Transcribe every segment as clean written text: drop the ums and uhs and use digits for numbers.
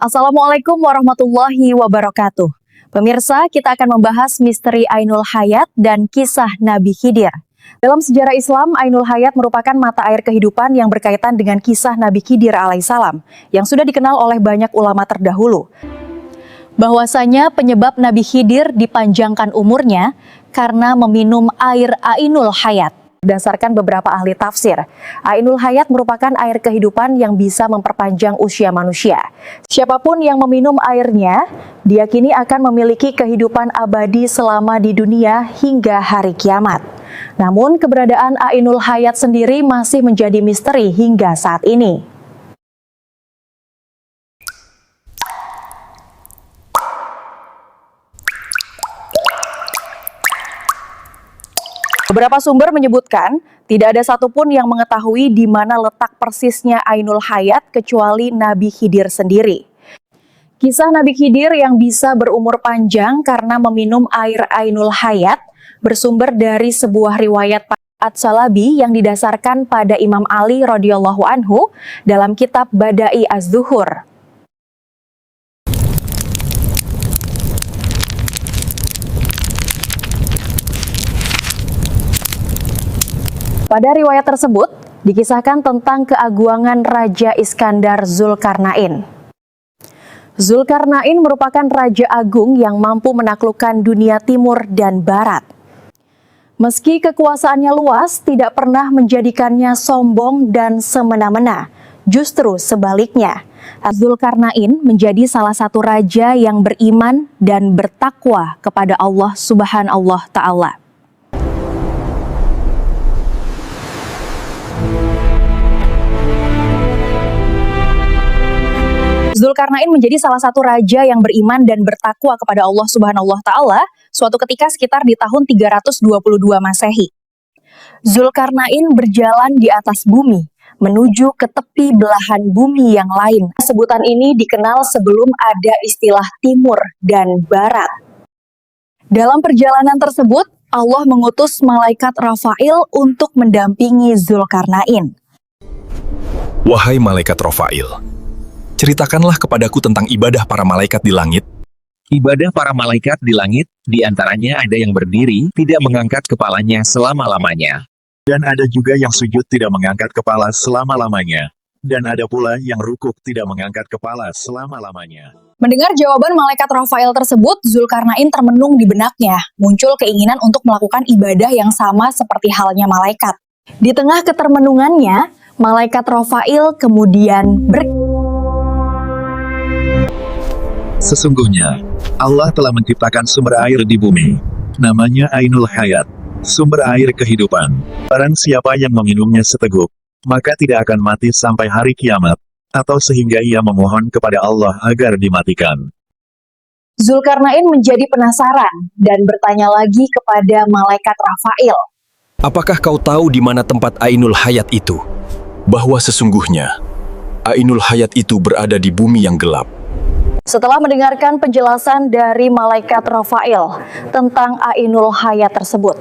Assalamualaikum warahmatullahi wabarakatuh. Pemirsa, kita akan membahas misteri Ainul Hayat dan kisah Nabi Khidir. Dalam sejarah Islam, Ainul Hayat merupakan mata air kehidupan yang berkaitan dengan kisah Nabi Khidir alaihissalam yang sudah dikenal oleh banyak ulama terdahulu. Bahwasanya penyebab Nabi Khidir dipanjangkan umurnya karena meminum air Ainul Hayat. Berdasarkan beberapa ahli tafsir, Ainul Hayat merupakan air kehidupan yang bisa memperpanjang usia manusia. Siapapun yang meminum airnya, diyakini akan memiliki kehidupan abadi selama di dunia hingga hari kiamat. Namun, keberadaan Ainul Hayat sendiri masih menjadi misteri hingga saat ini. Beberapa sumber menyebutkan tidak ada satupun yang mengetahui di mana letak persisnya Ainul Hayat kecuali Nabi Khidir sendiri. Kisah Nabi Khidir yang bisa berumur panjang karena meminum air Ainul Hayat bersumber dari sebuah riwayat At-Salabi yang didasarkan pada Imam Ali radhiyallahu anhu dalam kitab Bada'i Az-Zuhur. Pada riwayat tersebut, dikisahkan tentang keagungan Raja Iskandar Zulkarnain. Zulkarnain merupakan raja agung yang mampu menaklukkan dunia timur dan barat. Meski kekuasaannya luas, tidak pernah menjadikannya sombong dan semena-mena. Justru sebaliknya, Zulkarnain menjadi salah satu raja yang beriman dan bertakwa kepada Allah Subhanahu wa Ta'ala. Zulkarnain menjadi salah satu raja yang beriman dan bertakwa kepada Allah Subhanahu wa Ta'ala suatu ketika sekitar di tahun 322 Masehi. Zulkarnain berjalan di atas bumi menuju ke tepi belahan bumi yang lain. Sebutan ini dikenal sebelum ada istilah timur dan barat. Dalam perjalanan tersebut, Allah mengutus malaikat Rafail untuk mendampingi Zulkarnain. Wahai malaikat Rafail, ceritakanlah kepadaku tentang ibadah para malaikat di langit. Ibadah para malaikat di langit, di antaranya ada yang berdiri, tidak mengangkat kepalanya selama-lamanya. Dan ada juga yang sujud tidak mengangkat kepala selama-lamanya. Dan ada pula yang rukuk tidak mengangkat kepala selama-lamanya. Mendengar jawaban malaikat Rafail tersebut, Zulkarnain termenung di benaknya. Muncul keinginan untuk melakukan ibadah yang sama seperti halnya malaikat. Di tengah ketermenungannya, malaikat Rafail kemudian Sesungguhnya, Allah telah menciptakan sumber air di bumi. Namanya Ainul Hayat, sumber air kehidupan. Barang siapa yang meminumnya seteguk, maka tidak akan mati sampai hari kiamat, atau sehingga ia memohon kepada Allah agar dimatikan. Zulkarnain menjadi penasaran dan bertanya lagi kepada malaikat Rafail. Apakah kau tahu di mana tempat Ainul Hayat itu? Bahwa sesungguhnya, Ainul Hayat itu berada di bumi yang gelap. Setelah mendengarkan penjelasan dari malaikat Rafail tentang Ainul Hayat tersebut,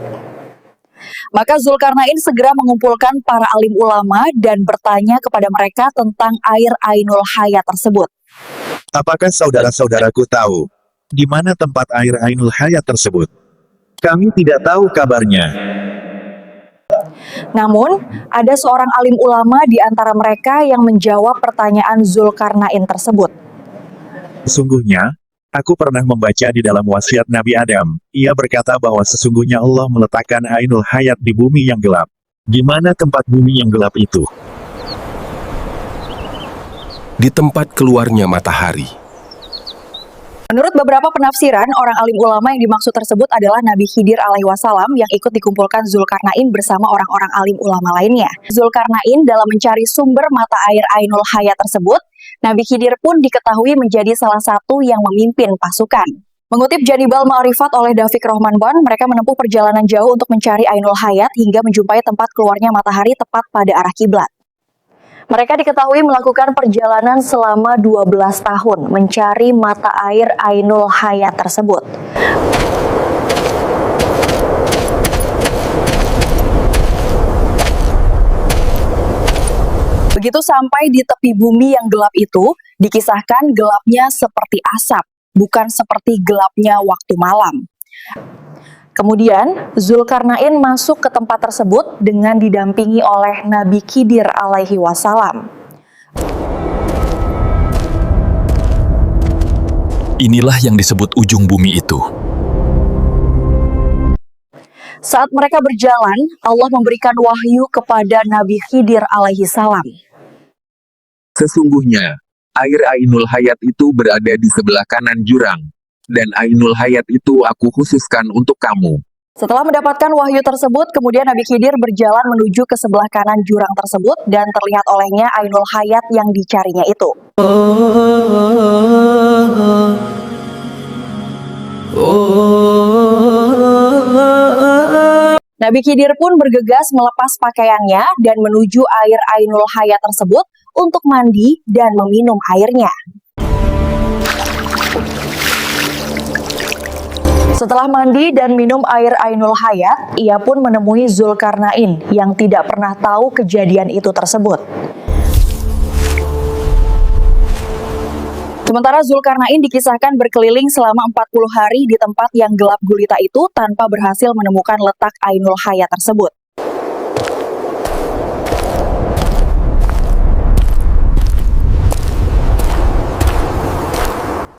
maka Zulkarnain segera mengumpulkan para alim ulama dan bertanya kepada mereka tentang air Ainul Hayat tersebut. Apakah saudara-saudaraku tahu di mana tempat air Ainul Hayat tersebut? Kami tidak tahu kabarnya. Namun, ada seorang alim ulama di antara mereka yang menjawab pertanyaan Zulkarnain tersebut. Sesungguhnya, aku pernah membaca di dalam wasiat Nabi Adam. Ia berkata bahwa sesungguhnya Allah meletakkan Ainul Hayat di bumi yang gelap. Di mana tempat bumi yang gelap itu? Di tempat keluarnya matahari. Menurut beberapa penafsiran, orang alim ulama yang dimaksud tersebut adalah Nabi Khidir alaihi wasallam yang ikut dikumpulkan Zulkarnain bersama orang-orang alim ulama lainnya. Zulkarnain dalam mencari sumber mata air Ainul Hayat tersebut, Nabi Khidir pun diketahui menjadi salah satu yang memimpin pasukan. Mengutip Janibal Ma'rifat oleh Dafiq Rohman Bon, mereka menempuh perjalanan jauh untuk mencari Ainul Hayat hingga menjumpai tempat keluarnya matahari tepat pada arah kiblat. Mereka diketahui melakukan perjalanan selama 12 tahun mencari mata air Ainul Hayat tersebut. Begitu sampai di tepi bumi yang gelap itu, dikisahkan gelapnya seperti asap, bukan seperti gelapnya waktu malam. Kemudian, Zulkarnain masuk ke tempat tersebut dengan didampingi oleh Nabi Khidir alaihi wassalam. Inilah yang disebut ujung bumi itu. Saat mereka berjalan, Allah memberikan wahyu kepada Nabi Khidir alaihi salam. Sesungguhnya, air Ainul Hayat itu berada di sebelah kanan jurang. Dan Ainul Hayat itu aku khususkan untuk kamu. Setelah mendapatkan wahyu tersebut, kemudian Nabi Khidir berjalan menuju ke sebelah kanan jurang tersebut dan terlihat olehnya Ainul Hayat yang dicarinya itu. Nabi Khidir pun bergegas melepas pakaiannya dan menuju air Ainul Hayat tersebut untuk mandi dan meminum airnya. Setelah mandi dan minum air Ainul Hayat, ia pun menemui Zulkarnain yang tidak pernah tahu kejadian itu tersebut. Sementara Zulkarnain dikisahkan berkeliling selama 40 hari di tempat yang gelap gulita itu tanpa berhasil menemukan letak Ainul Hayat tersebut.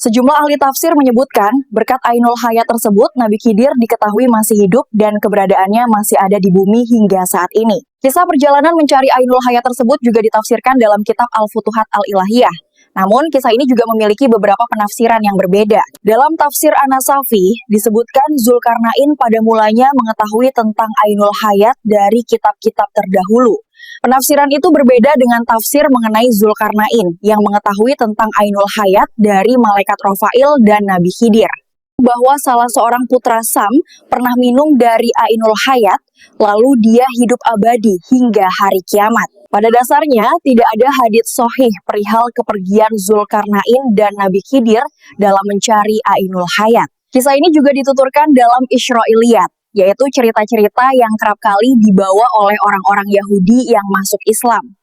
Sejumlah ahli tafsir menyebutkan, berkat Ainul Hayat tersebut, Nabi Khidir diketahui masih hidup dan keberadaannya masih ada di bumi hingga saat ini. Kisah perjalanan mencari Ainul Hayat tersebut juga ditafsirkan dalam kitab Al-Futuhat Al-Ilahiyah. Namun, kisah ini juga memiliki beberapa penafsiran yang berbeda. Dalam tafsir An-Nasafi, disebutkan Zulkarnain pada mulanya mengetahui tentang Ainul Hayat dari kitab-kitab terdahulu. Penafsiran itu berbeda dengan tafsir mengenai Zulkarnain yang mengetahui tentang Ainul Hayat dari malaikat Rafail dan Nabi Khidir. Bahwa salah seorang putra Sam pernah minum dari Ainul Hayat, lalu dia hidup abadi hingga hari kiamat. Pada dasarnya, tidak ada hadits sahih perihal kepergian Zulkarnain dan Nabi Khidir dalam mencari Ainul Hayat. Kisah ini juga dituturkan dalam Israiliyat, yaitu cerita-cerita yang kerap kali dibawa oleh orang-orang Yahudi yang masuk Islam.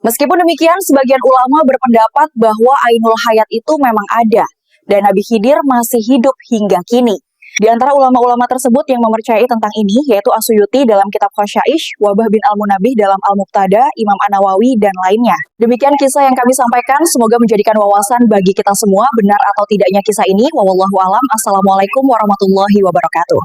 Meskipun demikian, sebagian ulama berpendapat bahwa Ainul Hayat itu memang ada, dan Nabi Khidir masih hidup hingga kini. Di antara ulama-ulama tersebut yang mempercayai tentang ini, yaitu As-Suyuti dalam kitab Khosyaish, Wabah bin Al-Munabih dalam Al-Muqtada, Imam An-Nawawi, dan lainnya. Demikian kisah yang kami sampaikan, semoga menjadikan wawasan bagi kita semua, benar atau tidaknya kisah ini. Wallahu a'lam. Assalamualaikum warahmatullahi wabarakatuh.